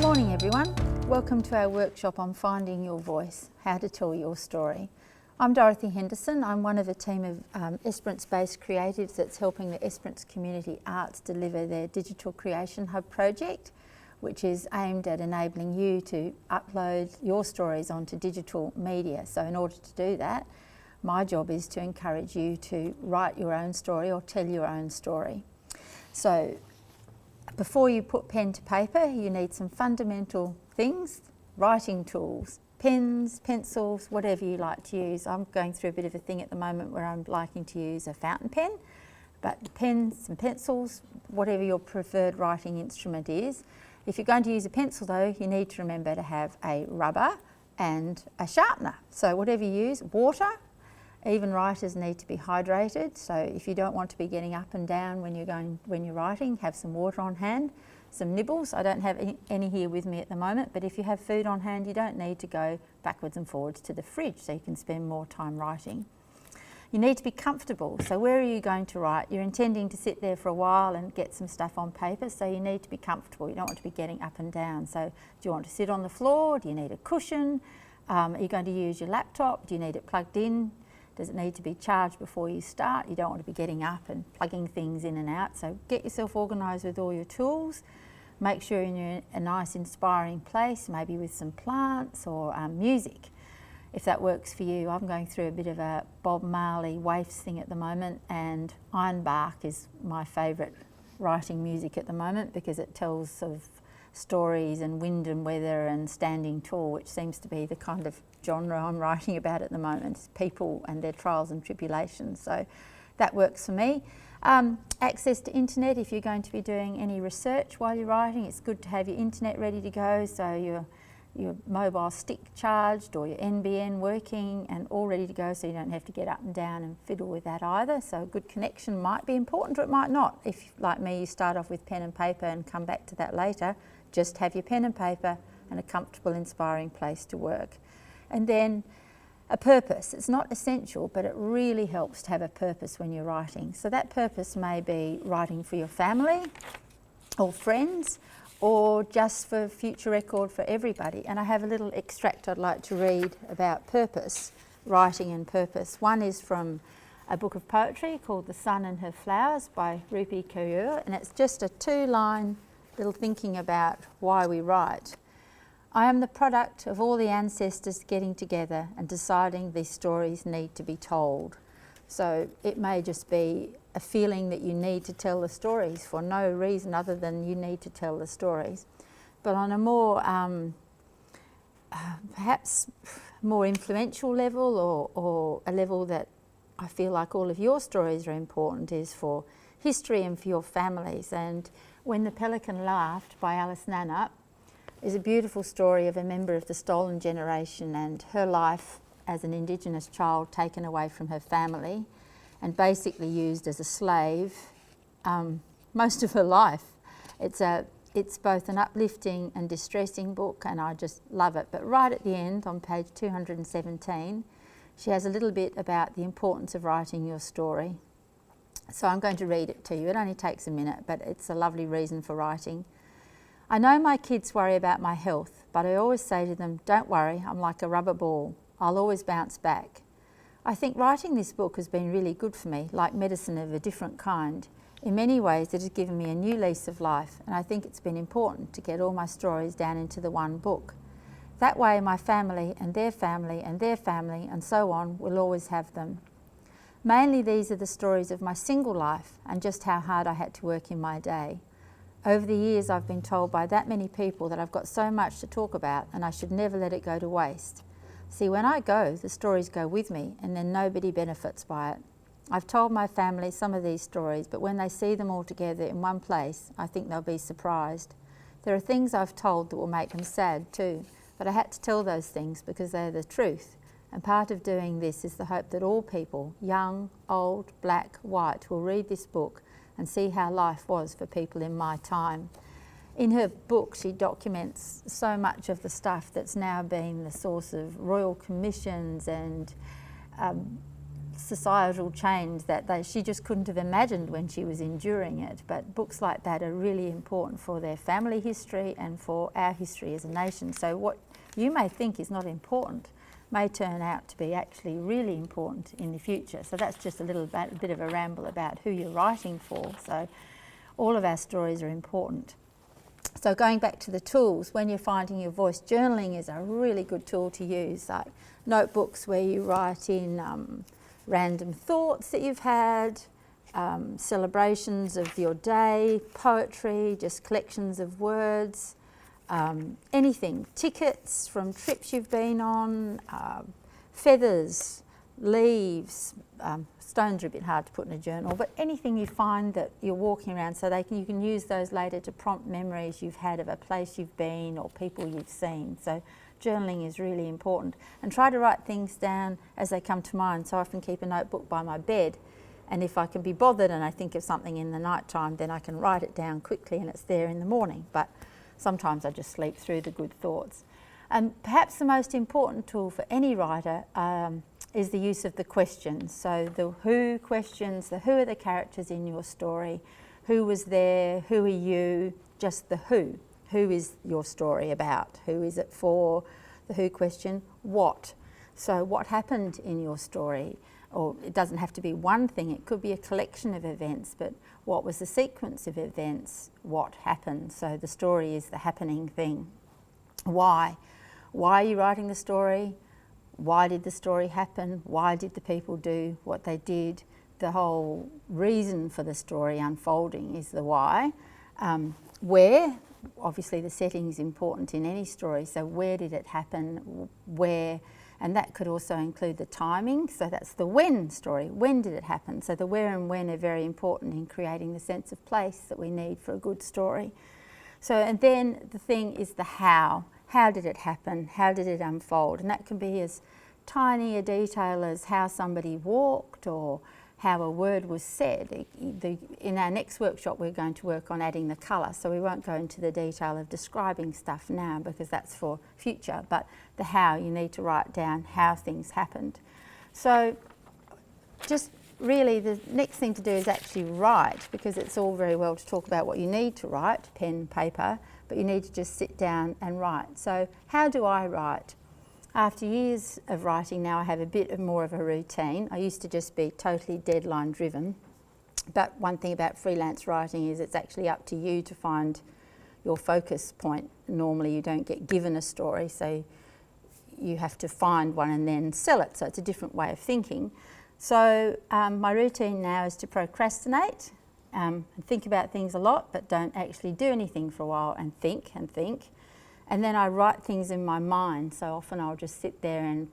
morning everyone. Welcome to our workshop on finding your voice, how to tell your story. I'm Dorothy Henderson. I'm one of a team of Esperance-based creatives that's helping the Esperance Community Arts deliver their Digital Creation Hub project, which is aimed at enabling you to upload your stories onto digital media. So in order to do that, my job is to encourage you to write your own story or tell your own story. So before you put pen to paper, you need some fundamental things, writing tools, pens, pencils, whatever you like to use. I'm going through a bit of a thing at the moment where I'm liking to use a fountain pen, but pens and pencils, whatever your preferred writing instrument is. If you're going to use a pencil though, you need to remember to have a rubber and a sharpener. So whatever you use, water. Even writers need to be hydrated, so if you don't want to be getting up and down when you're writing, have some water on hand, some nibbles. I don't have any here with me at the moment, but if you have food on hand, you don't need to go backwards and forwards to the fridge, so you can spend more time writing. You need to be comfortable, so where are you going to write? You're intending to sit there for a while and get some stuff on paper, so you need to be comfortable. You don't want to be getting up and down. So do you want to sit on the floor? Do you need a cushion? Are you going to use your laptop? Do you need it plugged in? Does it need to be charged before you start? You don't want to be getting up and plugging things in and out. So get yourself organised with all your tools. Make sure you're in a nice inspiring place, maybe with some plants or music, if that works for you. I'm going through a bit of a Bob Marley waifs thing at the moment, and Ironbark is my favourite writing music at the moment because it tells sort of stories and wind and weather and standing tall, which seems to be the kind of genre I'm writing about at the moment, people and their trials and tribulations. So that works for me. Access to internet, if you're going to be doing any research while you're writing, it's good to have your internet ready to go, so your mobile stick charged or your NBN working and all ready to go, so you don't have to get up and down and fiddle with that either. So a good connection might be important or it might not. If, like me, you start off with pen and paper and come back to that later, just have your pen and paper and a comfortable, inspiring place to work. And then a purpose. It's not essential, but it really helps to have a purpose when you're writing. So that purpose may be writing for your family or friends, or just for future record for everybody. And I have a little extract I'd like to read about purpose, writing and purpose. One is from a book of poetry called The Sun and Her Flowers by Rupi Kaur, and it's just a 2-line little thinking about why we write. I am the product of all the ancestors getting together and deciding these stories need to be told. So it may just be a feeling that you need to tell the stories for no reason other than you need to tell the stories. But on a more, perhaps more influential level, or a level that I feel like all of your stories are important, is for history and for your families. And When the Pelican Laughed by Alice Nannup is a beautiful story of a member of the stolen generation and her life as an Indigenous child taken away from her family and basically used as a slave most of her life. It's both an uplifting and distressing book, and I just love it. But right at the end, on page 217, she has a little bit about the importance of writing your story. So I'm going to read it to you. It only takes a minute, but it's a lovely reason for writing. I know my kids worry about my health, but I always say to them, don't worry, I'm like a rubber ball. I'll always bounce back. I think writing this book has been really good for me, like medicine of a different kind. In many ways, it has given me a new lease of life, and I think it's been important to get all my stories down into the one book. That way, my family and their family and their family and so on will always have them. Mainly, these are the stories of my single life and just how hard I had to work in my day. Over the years, I've been told by that many people that I've got so much to talk about and I should never let it go to waste. See, when I go, the stories go with me and then nobody benefits by it. I've told my family some of these stories, but when they see them all together in one place, I think they'll be surprised. There are things I've told that will make them sad too, but I had to tell those things because they're the truth. And part of doing this is the hope that all people, young, old, black, white, will read this book and see how life was for people in my time. In her book, she documents so much of the stuff that's now been the source of royal commissions and societal change that she just couldn't have imagined when she was enduring it. But books like that are really important for their family history and for our history as a nation. So what you may think is not important may turn out to be actually really important in the future. So that's just a bit of a ramble about who you're writing for. So all of our stories are important. So going back to the tools, when you're finding your voice, journaling is a really good tool to use, like notebooks where you write in random thoughts that you've had, celebrations of your day, poetry, just collections of words, anything, tickets from trips you've been on, feathers, leaves, stones are a bit hard to put in a journal, but anything you find that you're walking around, so you can use those later to prompt memories you've had of a place you've been or people you've seen. So journaling is really important. And try to write things down as they come to mind. So I often keep a notebook by my bed, and if I can be bothered and I think of something in the night time, then I can write it down quickly and it's there in the morning. But sometimes I just sleep through the good thoughts. And perhaps the most important tool for any writer is the use of the questions. So the who questions, who are the characters in your story, who was there, who are you, just the who. Who is your story about? Who is it for? The who question, what? So what happened in your story? Or it doesn't have to be one thing, it could be a collection of events, but what was the sequence of events? What happened? So the story is the happening thing. Why? Why are you writing the story? Why did the story happen? Why did the people do what they did? The whole reason for the story unfolding is the why. Where? Obviously the setting is important in any story, so where did it happen? Where? And that could also include the timing, so that's the when story. When did it happen? So the where and when are very important in creating the sense of place that we need for a good story. So, and then the thing is the how. How did it happen? How did it unfold? And that can be as tiny a detail as how somebody walked or how a word was said. In our next workshop we're going to work on adding the colour, so we won't go into the detail of describing stuff now because that's for future, but the how, you need to write down how things happened. So just really the next thing to do is actually write, because it's all very well to talk about what you need to write, pen, paper, but you need to just sit down and write. So how do I write? After years of writing now I have a bit more of a routine. I used to just be totally deadline driven, but one thing about freelance writing is it's actually up to you to find your focus point. Normally you don't get given a story, so you have to find one and then sell it, so it's a different way of thinking. So my routine now is to procrastinate and think about things a lot, but don't actually do anything for a while and think. And then I write things in my mind, so often I'll just sit there and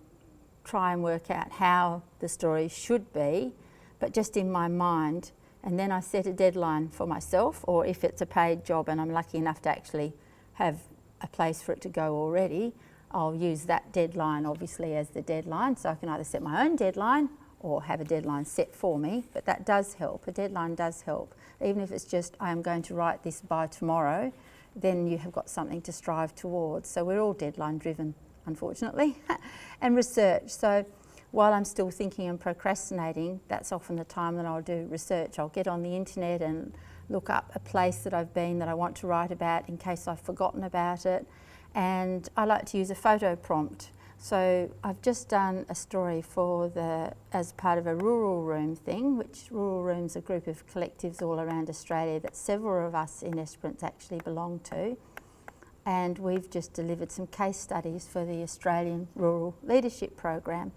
try and work out how the story should be, but just in my mind. And then I set a deadline for myself, or if it's a paid job and I'm lucky enough to actually have a place for it to go already, I'll use that deadline obviously as the deadline, so I can either set my own deadline or have a deadline set for me, but that does help. A deadline does help. Even if it's just, I am going to write this by tomorrow, then you have got something to strive towards. So we're all deadline driven, unfortunately. And research. So while I'm still thinking and procrastinating, that's often the time that I'll do research. I'll get on the internet and look up a place that I've been that I want to write about in case I've forgotten about it. And I like to use a photo prompt. So I've just done a story as part of a rural room thing, which rural room's a group of collectives all around Australia that several of us in Esperance actually belong to. And we've just delivered some case studies for the Australian Rural Leadership Program.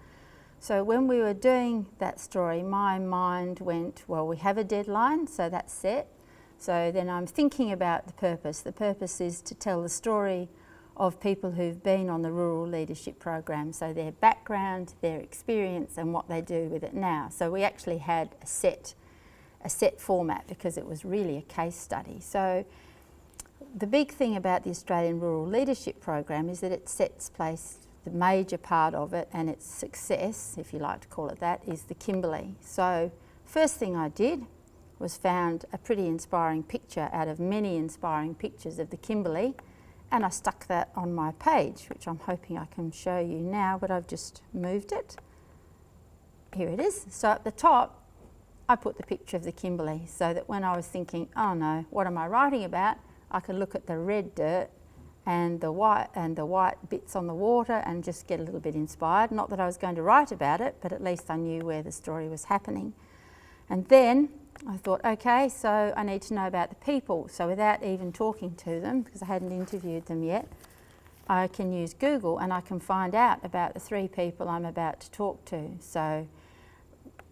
So when we were doing that story, my mind went, well, we have a deadline, so that's set. So then I'm thinking about the purpose. The purpose is to tell the story of people who've been on the Rural Leadership Program, so their background, their experience and what they do with it now. So we actually had a set format because it was really a case study. So the big thing about the Australian Rural Leadership Program is that it sets place, the major part of it and its success, if you like to call it that, is the Kimberley. So first thing I did was found a pretty inspiring picture out of many inspiring pictures of the Kimberley, and I stuck that on my page, which I'm hoping I can show you now, but I've just moved it. here it is. So at the top, I put the picture of the Kimberley so that when I was thinking, oh no, what am I writing about? I could look at the red dirt and the white bits on the water and just get a little bit inspired. Not that I was going to write about it, but at least I knew where the story was happening. And then I thought, okay, so I need to know about the people. So without even talking to them, because I hadn't interviewed them yet, I can use Google and I can find out about the 3 people I'm about to talk to. So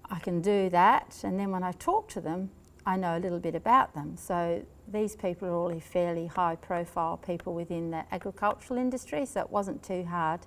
I can do that, and then when I talk to them, I know a little bit about them. So these people are all fairly high profile people within the agricultural industry, so it wasn't too hard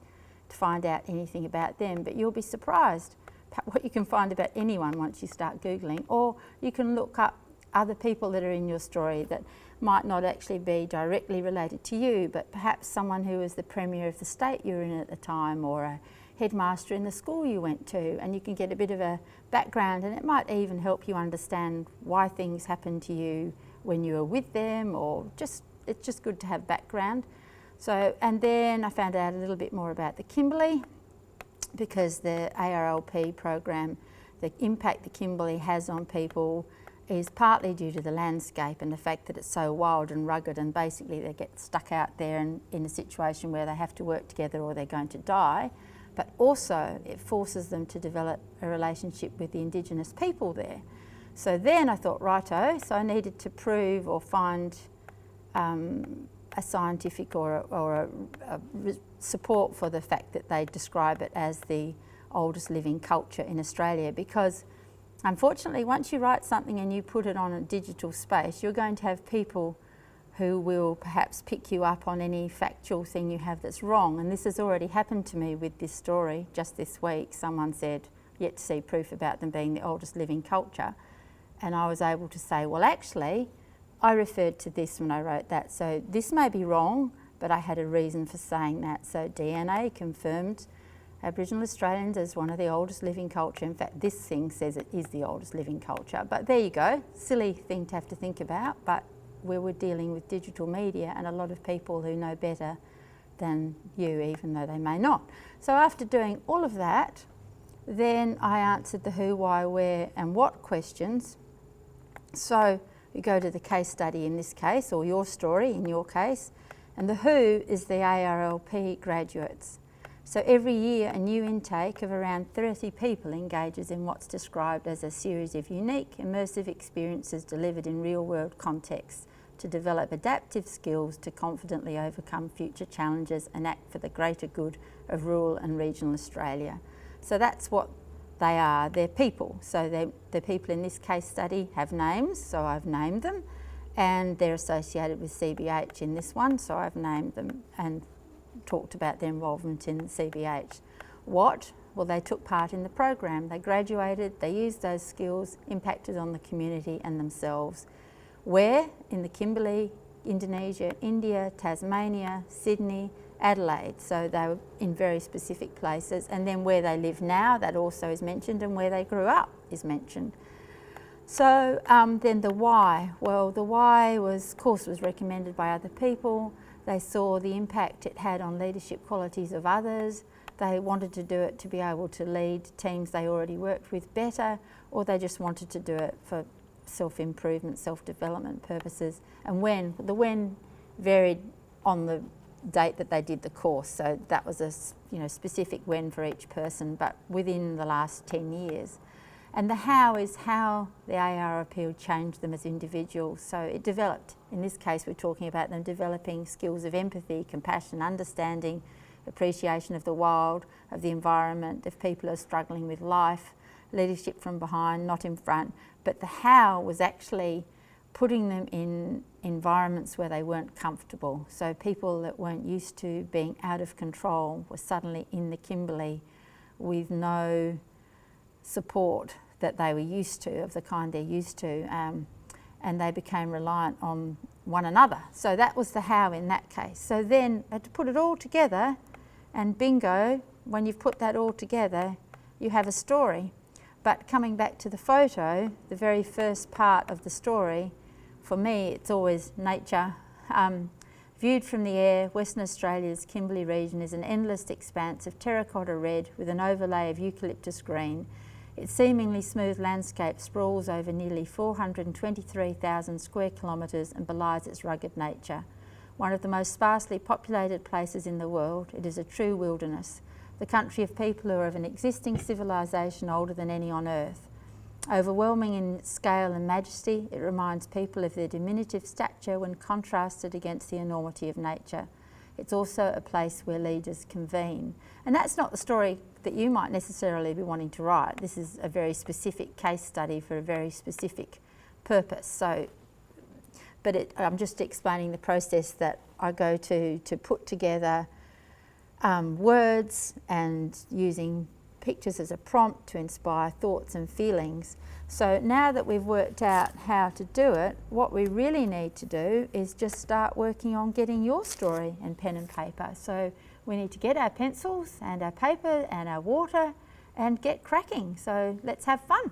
to find out anything about them. But you'll be surprised about what you can find about anyone once you start Googling, or you can look up other people that are in your story that might not actually be directly related to you, but perhaps someone who was the Premier of the state you were in at the time, or a headmaster in the school you went to, and you can get a bit of a background, and it might even help you understand why things happened to you when you were with them, or it's just good to have background. So, and then I found out a little bit more about the Kimberley, because the ARLP program, the impact the Kimberley has on people is partly due to the landscape and the fact that it's so wild and rugged, and basically they get stuck out there and in a situation where they have to work together or they're going to die. But also it forces them to develop a relationship with the Indigenous people there. So then I thought, righto, so I needed to prove or find a scientific or a support for the fact that they describe it as the oldest living culture in Australia, because unfortunately once you write something and you put it on a digital space, you're going to have people who will perhaps pick you up on any factual thing you have that's wrong. And this has already happened to me with this story just this week. Someone said, yet to see proof about them being the oldest living culture. And I was able to say, well, actually, I referred to this when I wrote that. So this may be wrong, but I had a reason for saying that. So DNA confirmed Aboriginal Australians as one of the oldest living culture. In fact, this thing says it is the oldest living culture. But there you go, silly thing to have to think about, but we were dealing with digital media and a lot of people who know better than you, even though they may not. So after doing all of that, then I answered the who, why, where and what questions. So you go to the case study in this case, or your story in your case, and the who is the ARLP graduates. So every year a new intake of around 30 people engages in what's described as a series of unique, immersive experiences delivered in real-world contexts to develop adaptive skills to confidently overcome future challenges and act for the greater good of rural and regional Australia. So that's what they are. They're people. So the people in this case study have names, so I've named them, and they're associated with CBH in this one, so I've named them and talked about their involvement in CBH. What? Well, they took part in the program. They graduated, they used those skills, impacted on the community and themselves. Where? In the Kimberley, Indonesia, India, Tasmania, Sydney, Adelaide. So they were in very specific places. And then where they live now, that also is mentioned, and where they grew up is mentioned. So then the why. Well, the why was, of course, was recommended by other people. They saw the impact it had on leadership qualities of others. They wanted to do it to be able to lead teams they already worked with better, or they just wanted to do it for self-improvement, self-development purposes. And the when varied on the date that they did the course. So that was a specific when for each person, but within the last 10 years. And the how is how the ARLP changed them as individuals. So it developed, in this case we're talking about them developing skills of empathy, compassion, understanding, appreciation of the wild, of the environment, if people are struggling with life, leadership from behind, not in front. But the how was actually putting them in environments where they weren't comfortable. So people that weren't used to being out of control were suddenly in the Kimberley with no support that they were used to, of the kind they're used to, and they became reliant on one another. So that was the how in that case. So then I had to put it all together, and bingo, when you've put that all together, you have a story. But coming back to the photo, the very first part of the story, for me, it's always nature. Viewed from the air, Western Australia's Kimberley region is an endless expanse of terracotta red with an overlay of eucalyptus green. Its seemingly smooth landscape sprawls over nearly 423,000 square kilometres and belies its rugged nature. One of the most sparsely populated places in the world, it is a true wilderness, the country of people who are of an existing civilisation older than any on earth. Overwhelming in scale and majesty, it reminds people of their diminutive stature when contrasted against the enormity of nature. It's also a place where leaders convene. And that's not the story that you might necessarily be wanting to write. This is a very specific case study for a very specific purpose. So, I'm just explaining the process that I go to put together words and using pictures as a prompt to inspire thoughts and feelings. So now that we've worked out how to do it, what we really need to do is just start working on getting your story in pen and paper. So we need to get our pencils and our paper and our water and get cracking. So let's have fun.